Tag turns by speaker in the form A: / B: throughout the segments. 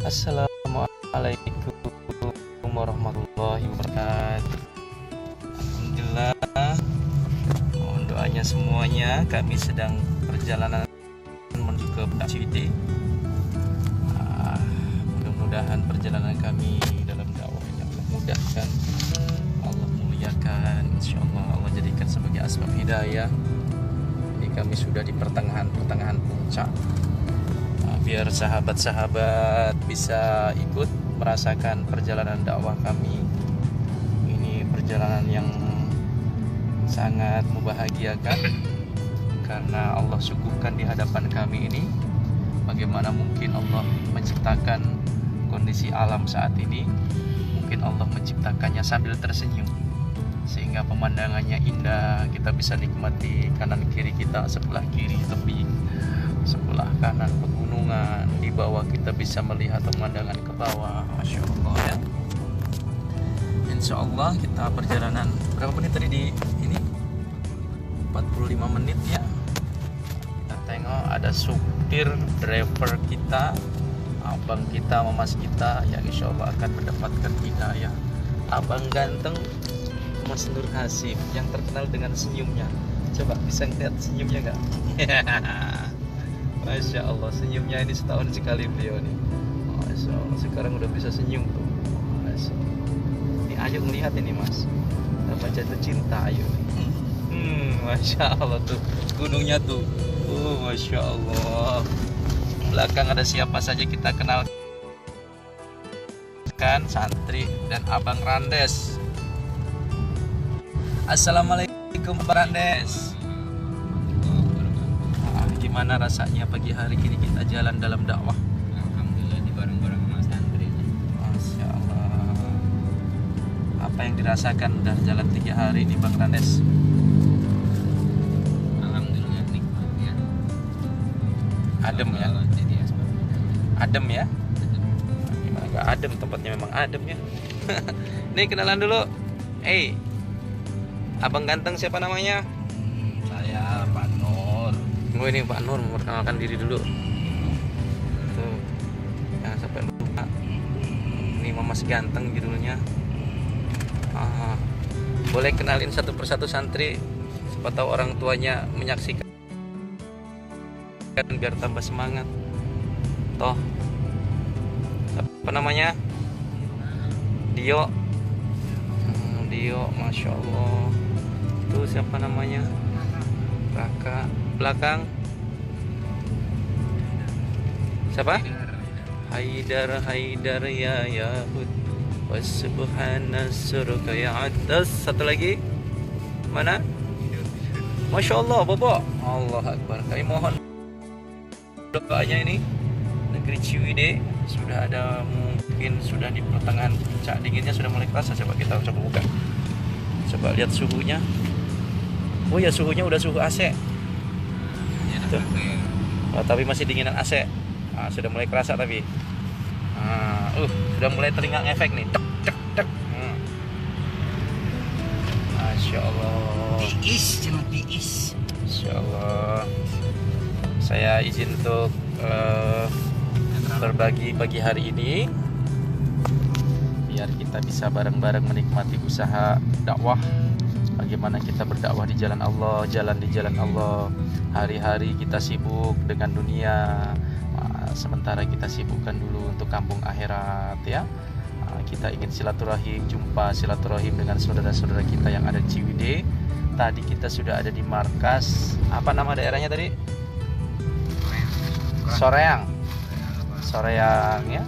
A: Assalamualaikum warahmatullahi wabarakatuh. Alhamdulillah, mohon doanya semuanya. Kami sedang perjalanan menuju ke Ciwidey. Mudah-mudahan perjalanan kami dalam dakwah ini Allah mudahkan, Allah muliakan, insyaallah Allah jadikan sebagai asbab hidayah. Ini kami sudah di pertengahan puncak. Biar sahabat-sahabat bisa ikut merasakan perjalanan dakwah kami. Ini perjalanan yang sangat membahagiakan karena Allah suguhkan di hadapan kami ini. Bagaimana mungkin Allah menciptakan kondisi alam saat ini? Mungkin Allah menciptakannya sambil tersenyum sehingga pemandangannya indah. Kita bisa nikmati kanan kiri kita, sebelah kiri tebing, sebelah kanan pegunungan, di bawah kita bisa melihat pemandangan ke bawah. Masya Allah ya. Insya Allah kita perjalanan berapa menit tadi di ini? 45 menit ya. Kita tengok ada supir, driver kita, abang kita, mamas kita yang insya Allah akan mendapatkan hidayah. Abang ganteng Mas Nur Hasif yang terkenal dengan senyumnya. Coba bisa ngeliat senyumnya nggak? Masya Allah, senyumnya ini setahun sekali beliau nih. Masya Allah, sekarang udah bisa senyum tuh. Masya Allah. Ini ayo ngelihat ini Mas, apa jatuh cinta ayo. Masya Allah tuh, gunungnya tuh. Masya Allah. Belakang ada siapa saja kita kenal kan, santri dan Abang Randes. Assalamualaikum Pak Randes. Gimana rasanya pagi hari ini kita jalan dalam dakwah?
B: Alhamdulillah di bareng-bareng sama santri.
A: Masya Allah. Apa yang dirasakan udah jalan 3 hari ini Bang Randes?
B: Alhamdulillah nikmatnya.
A: Adem ya?
B: Jadi asbab.
A: Adem ya? Gimana gak adem, tempatnya memang adem ya. Nih kenalan dulu. Abang ganteng siapa namanya?
B: Saya Pak Nur.
A: Oh ini Pak Nur, memperkenalkan diri dulu. Tuh, jangan sampai lupa. Ini Mamas Ganteng judulnya. Boleh kenalin satu persatu santri, siapa tahu orang tuanya menyaksikan biar tambah semangat. Toh, apa namanya? Dio. Dio, masya Allah. Tuh siapa namanya? Raka. Belakang siapa? Haidar ya Yahud wasubhana suruka ya atas. Satu lagi mana? Masya Allah Bobo. Allah Akbar. Kami mohon doanya ini. Negeri Ciwidey sudah ada, mungkin sudah di pertengahan puncak dinginnya sudah mulai kerasa. Coba kita coba buka. Coba lihat suhunya. Oh ya, suhunya udah suhu AC. Oh, tapi masih dinginan AC. Sudah mulai kerasa tapi. Sudah mulai teringat efek nih. Tek tek tek. Masya Allah.
B: Cuma tiis.
A: Masya Allah. Saya izin untuk berbagi pagi hari ini biar kita bisa bareng-bareng menikmati usaha dakwah. Bagaimana kita berdakwah di jalan Allah, jalan di jalan Allah. Hari-hari kita sibuk dengan dunia, sementara kita sibukkan dulu untuk kampung akhirat ya. Kita ingin silaturahim, jumpa silaturahim dengan saudara-saudara kita yang ada di Ciwidey. Tadi kita sudah ada di markas, apa nama daerahnya tadi? Soreang ya.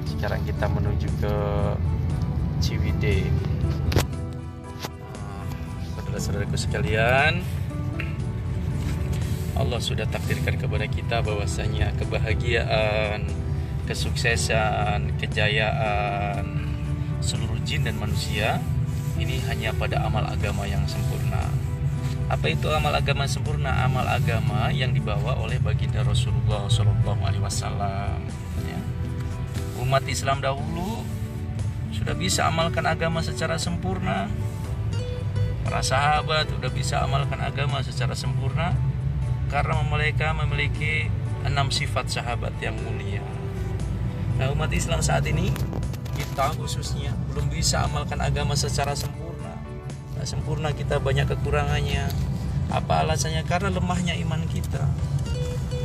A: Sekarang kita menuju ke Ciwidey. Saudara-saudaraku sekalian, Allah sudah takdirkan kepada kita bahwasanya kebahagiaan, kesuksesan, kejayaan seluruh jin dan manusia ini hanya pada amal agama yang sempurna. Apa itu amal agama sempurna? Amal agama yang dibawa oleh baginda Rasulullah SAW. Ya. Umat Islam dahulu sudah bisa amalkan agama secara sempurna. Para sahabat sudah bisa amalkan agama secara sempurna karena mereka memiliki 6 sifat sahabat yang mulia. Nah, umat Islam saat ini, kita khususnya belum bisa amalkan agama secara sempurna. Nah, sempurna, kita banyak kekurangannya. Apa alasannya? Karena lemahnya iman kita.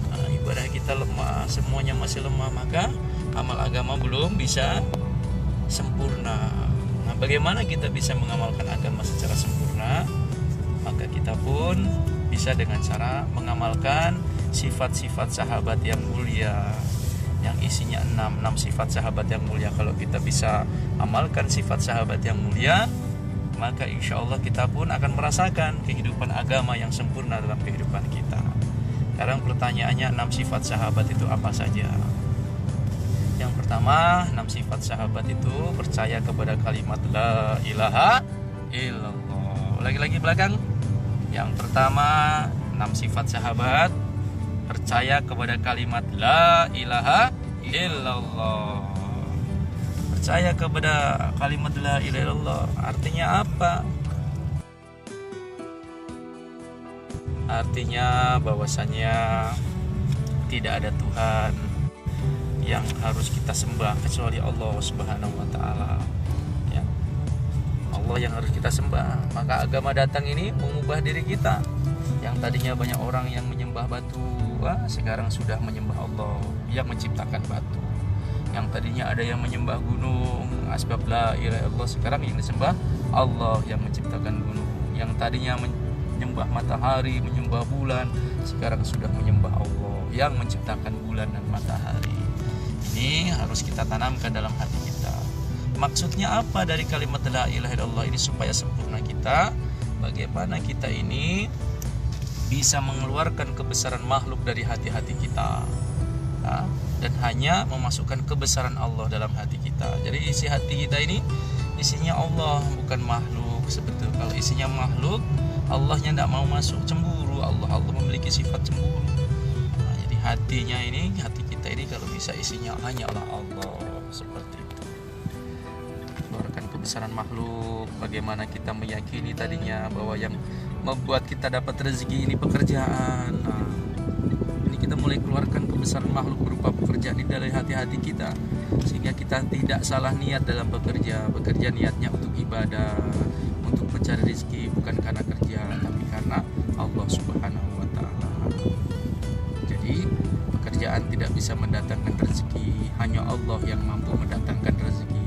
A: Nah, ibadah kita lemah, semuanya masih lemah, maka amal agama belum bisa sempurna. Nah, bagaimana kita bisa mengamalkan agama secara sempurna? Maka kita pun bisa dengan cara mengamalkan sifat-sifat sahabat yang mulia, yang isinya 6 sifat sahabat yang mulia. Kalau kita bisa amalkan sifat sahabat yang mulia, maka insya Allah kita pun akan merasakan kehidupan agama yang sempurna dalam kehidupan kita. Sekarang pertanyaannya, 6 sifat sahabat itu apa saja? Yang pertama, 6 sifat sahabat itu percaya kepada kalimat la ilaha illallah. Lagi-lagi belakang. Yang pertama, 6 sifat sahabat percaya kepada kalimat la ilaha illallah. Percaya kepada kalimat la ilaha illallah artinya apa? Artinya bahwasannya tidak ada Tuhan yang harus kita sembah kecuali Allah Subhanahu wa taala. Ya. Allah yang harus kita sembah. Maka agama datang ini mengubah diri kita. Yang tadinya banyak orang yang menyembah batu, sekarang sudah menyembah Allah yang menciptakan batu. Yang tadinya ada yang menyembah gunung, asbab la ilaha illallah, sekarang yang disembah Allah yang menciptakan gunung. Yang tadinya menyembah matahari, menyembah bulan, sekarang sudah menyembah Allah yang menciptakan bulan dan matahari. Ini harus kita tanamkan dalam hati kita. Maksudnya apa dari kalimat la ilaha illallah ini? Supaya sempurna kita, bagaimana kita ini bisa mengeluarkan kebesaran makhluk dari hati-hati kita, dan hanya memasukkan kebesaran Allah dalam hati kita. Jadi isi hati kita ini isinya Allah, bukan makhluk. Sebetulnya kalau isinya makhluk, Allahnya tidak mau masuk. Cemburu Allah memiliki sifat cemburu. Nah, jadi hatinya ini, hati kita ini kalau bisa isinya hanyalah Allah, seperti itu. Keluarkan kebesaran makhluk. Bagaimana kita meyakini tadinya bahwa yang membuat kita dapat rezeki ini pekerjaan. Nah, ini kita mulai keluarkan kebesaran makhluk berupa pekerjaan ini dari hati-hati kita, sehingga kita tidak salah niat dalam bekerja. Bekerja niatnya untuk ibadah, untuk mencari rezeki, bukan karena kerja, tapi karena Allah Subhanahu wa taala. Jadi pekerjaan tidak bisa mendatangkan rezeki, hanya Allah yang mampu mendatangkan rezeki.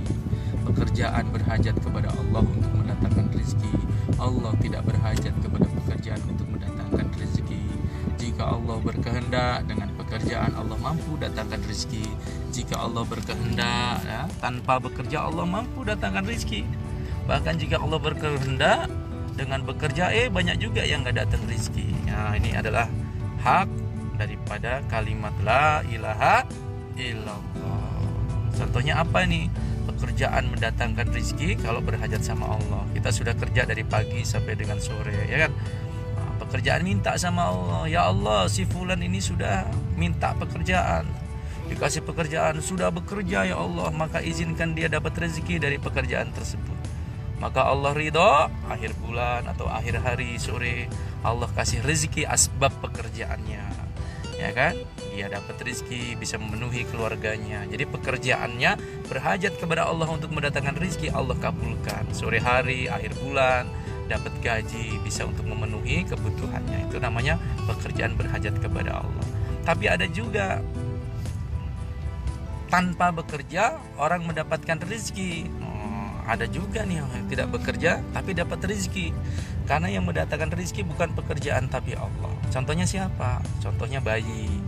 A: Pekerjaan berhajat kepada Allah untuk mendatangkan rezeki. Allah tidak berhajat kepada pekerjaan untuk mendatangkan rezeki. Jika Allah berkehendak, dengan pekerjaan Allah mampu datangkan rezeki. Jika Allah berkehendak, tanpa bekerja Allah mampu datangkan rezeki. Bahkan jika Allah berkehendak, dengan bekerja banyak juga yang nggak datang rezeki. Nah, ini adalah hak daripada kalimat la ilaha illallah. Contohnya apa nih? Pekerjaan mendatangkan rezeki kalau berhajat sama Allah. Kita sudah kerja dari pagi sampai dengan sore, ya kan? Nah, pekerjaan minta sama Allah, ya Allah, si fulan ini sudah minta pekerjaan, dikasih pekerjaan, sudah bekerja ya Allah, maka izinkan dia dapat rezeki dari pekerjaan tersebut. Maka Allah ridho, akhir bulan atau akhir hari sore Allah kasih rezeki asbab pekerjaannya, ya kan? Dia dapat rezeki, bisa memenuhi keluarganya. Jadi pekerjaannya berhajat kepada Allah untuk mendatangkan rezeki, Allah kabulkan. Sore hari, akhir bulan dapat gaji, bisa untuk memenuhi kebutuhannya. Itu namanya pekerjaan berhajat kepada Allah. Tapi ada juga tanpa bekerja orang mendapatkan rezeki. Ada juga nih yang tidak bekerja tapi dapat rezeki. Karena yang mendatangkan rezeki bukan pekerjaan tapi Allah. Contohnya siapa? Contohnya bayi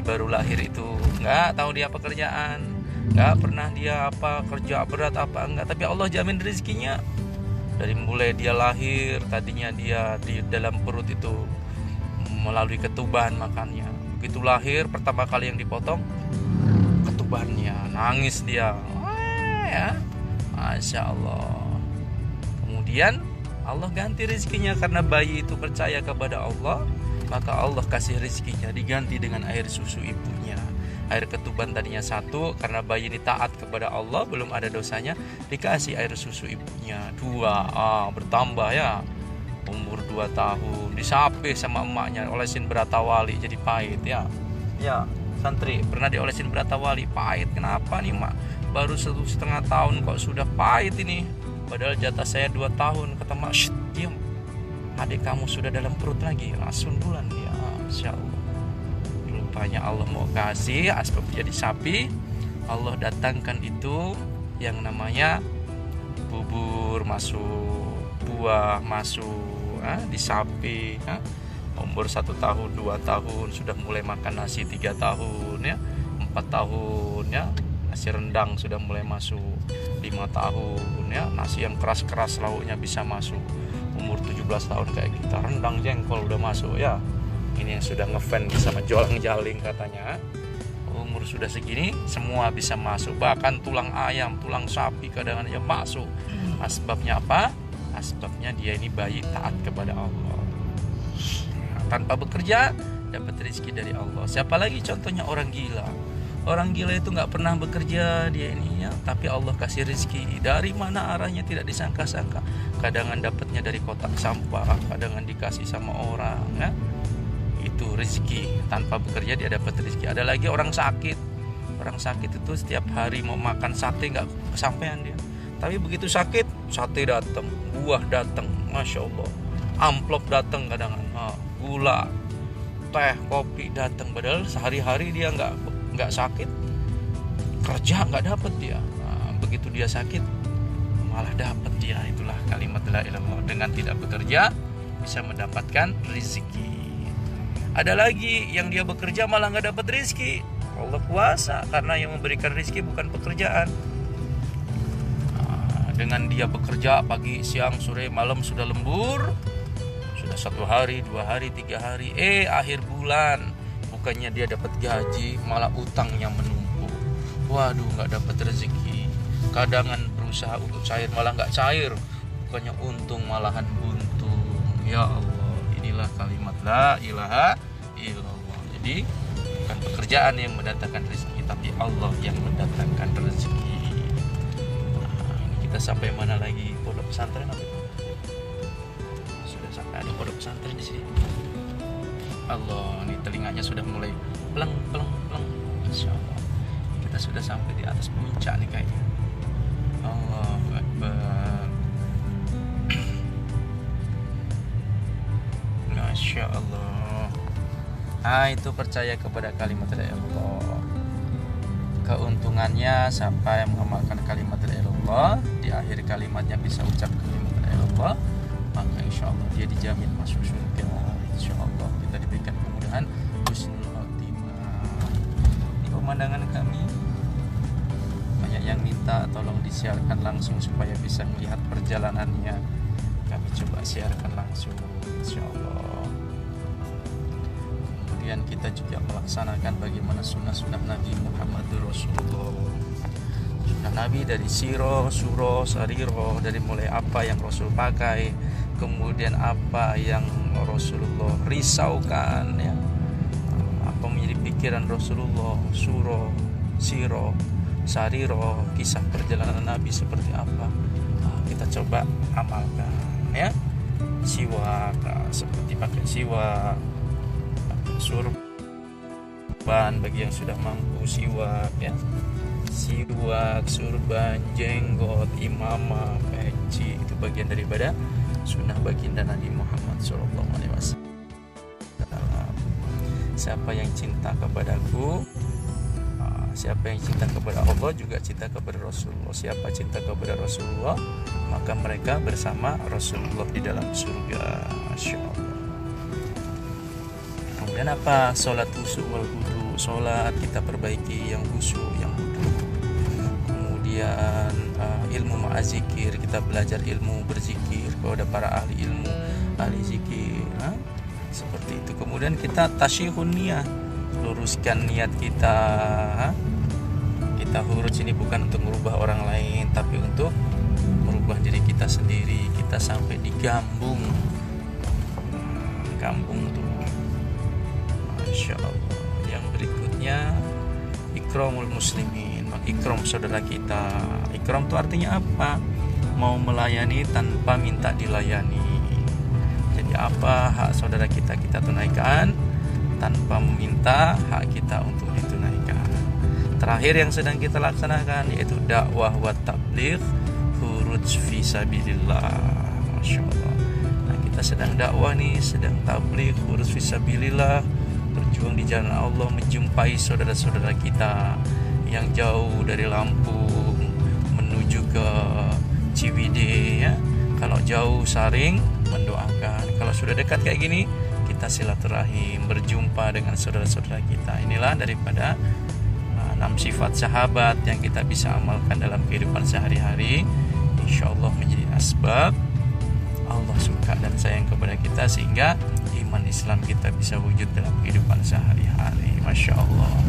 A: baru lahir itu nggak tahu dia pekerjaan, nggak pernah dia kerja berat enggak, tapi Allah jamin rezekinya. Dari mulai dia lahir, tadinya dia di dalam perut itu melalui ketuban makannya. Begitu lahir, pertama kali yang dipotong ketubannya, nangis dia, ya, Masya Allah. Kemudian Allah ganti rezekinya karena bayi itu percaya kepada Allah. Maka Allah kasih rezekinya diganti dengan air susu ibunya. Air ketuban tadinya 1, karena bayi ini taat kepada Allah, belum ada dosanya, dikasih air susu ibunya 2. Bertambah ya, umur 2 tahun, disape sama emaknya, olesin beratawali jadi pahit ya. Ya, santri pernah diolesin berata wali, pahit. Kenapa nih mak, baru 1,5 tahun kok sudah pahit ini, padahal jatah saya 2 tahun. Kata mak, shh, diam, adik kamu sudah dalam perut lagi. Langsung bulan dia, Masya Allah. Rupanya Allah mau kasih asbab jadi sapi. Allah datangkan itu yang namanya bubur masuk, buah masuk di sapi. Umur 1 tahun, 2 tahun sudah mulai makan nasi, 3 tahun ya, 4 tahun ya, nasi rendang sudah mulai masuk, 5 tahun ya, nasi yang keras-keras lauknya bisa masuk. Umur 17 tahun kayak kita, rendang jengkol udah masuk ya. Ini yang sudah ngefan sama jolang-jaling katanya. Umur sudah segini semua bisa masuk, bahkan tulang ayam, tulang sapi kadang-kadang masuk. Asbabnya apa? Asbabnya dia ini bayi taat kepada Allah. Tanpa bekerja dapat rezeki dari Allah. Siapa lagi contohnya? Orang gila. Orang gila itu nggak pernah bekerja dia ini ya, tapi Allah kasih rezeki. Dari mana arahnya tidak disangka-sangka. Kadang dapatnya dari kotak sampah, kadang dikasih sama orang ya. Itu rezeki. Tanpa bekerja dia dapat rezeki. Ada lagi orang sakit. Orang sakit itu setiap hari mau makan sate nggak kesampaian dia. Tapi begitu sakit, sate datang, buah datang, Masya Allah. Amplop datang kadang-kadang, gula, teh, kopi datang. Padahal sehari-hari dia nggak sakit, kerja nggak dapat dia. Begitu dia sakit malah dapat dia. Itulah kalimat la ilaha illallah. Dengan tidak bekerja bisa mendapatkan rezeki. Ada lagi yang dia bekerja malah nggak dapat rezeki. Allah kuasa, karena yang memberikan rezeki bukan pekerjaan. Dengan dia bekerja pagi, siang, sore, malam sudah lembur, sudah 1 hari, 2 hari, 3 hari, akhir bulan bukannya dia dapat gaji, malah utangnya menumpuk. Waduh, nggak dapat rezeki. Kadangan berusaha untuk cair malah nggak cair, bukannya untung malahan buntung. Ya Allah, inilah kalimat la ilaha illallah. Jadi bukan pekerjaan yang mendatangkan rezeki, tapi Allah yang mendatangkan rezeki. Kita sampai mana lagi? Pondok pesantren apa itu? Sudah sampai ada pondok pesantren di sini. Allah, ini telinganya sudah mulai pleng. Masya Allah. Kita sudah sampai di atas puncak nih kayaknya. Allahu Akbar. Masya Allah. Itu percaya kepada kalimat la ilaha illallah. Keuntungannya sampai mengamalkan kalimat la ilaha illallah, di akhir kalimatnya bisa ucap kalimat la ilaha illallah, maka insya Allah dia dijamin masuk surga. Insya Allah kita diberikan kemudahan husnul khotimah. Ini pemandangan kami, banyak yang minta tolong disiarkan langsung supaya bisa melihat perjalanannya. Kami coba siarkan langsung insya Allah. Kemudian kita juga melaksanakan bagaimana sunnah-sunnah Nabi Muhammad Rasulullah. Sunnah Nabi dari siro, suro, sariro, dari mulai apa yang Rasul pakai, kemudian apa yang Rasulullah risaukan ya, apa menjadi pikiran Rasulullah, suro, siro, sariro, kisah perjalanan Nabi seperti apa. Kita coba amalkan ya. Siwak, seperti pakai siwak, surban bagi yang sudah mampu, siwak ya, siwak, surban, jenggot, imamah, peci, itu bagian daripada sunnah baginda Nabi Muhammad SAW. Siapa yang cinta kepadaku, siapa yang cinta kepada Allah juga cinta kepada Rasulullah. Siapa cinta kepada Rasulullah, maka mereka bersama Rasulullah di dalam surga. Masya Allah. Kemudian apa? Sholat khusyuk wal wudu. Sholat kita perbaiki yang khusyuk, yang wudu. Kemudian ilmu ma'azikir, kita belajar ilmu berzikir kepada para ahli ilmu, ahli zikir. Seperti itu. Kemudian kita tasyihun niyah, luruskan niat kita. Kita huruf ini bukan untuk merubah orang lain, tapi untuk merubah diri kita sendiri. Kita sampai di Gambung tuh. Masya Allah. Yang berikutnya ikramul muslimin, ikram saudara kita. Ikram itu artinya apa? Mau melayani tanpa minta dilayani. Jadi apa hak saudara kita tunaikan tanpa meminta hak kita untuk ditunaikan. terakhir yang sedang kita laksanakan yaitu dakwah wa tabligh khuruj fi sabilillah. Masya Allah. Nah, kita sedang dakwah nih, sedang tabligh khuruj fi sabilillah, berjuang di jalan Allah, menjumpai saudara-saudara kita yang jauh dari Lampung menuju ke Ciwidey ya. Kalau jauh saring mendoakan, kalau sudah dekat kayak gini kita silaturahim, berjumpa dengan saudara-saudara kita. Inilah daripada 6 sifat sahabat yang kita bisa amalkan dalam kehidupan sehari-hari. Insya Allah menjadi asbab Allah suka dan sayang kepada kita, sehingga iman Islam kita bisa wujud dalam kehidupan sehari-hari. Masya Allah.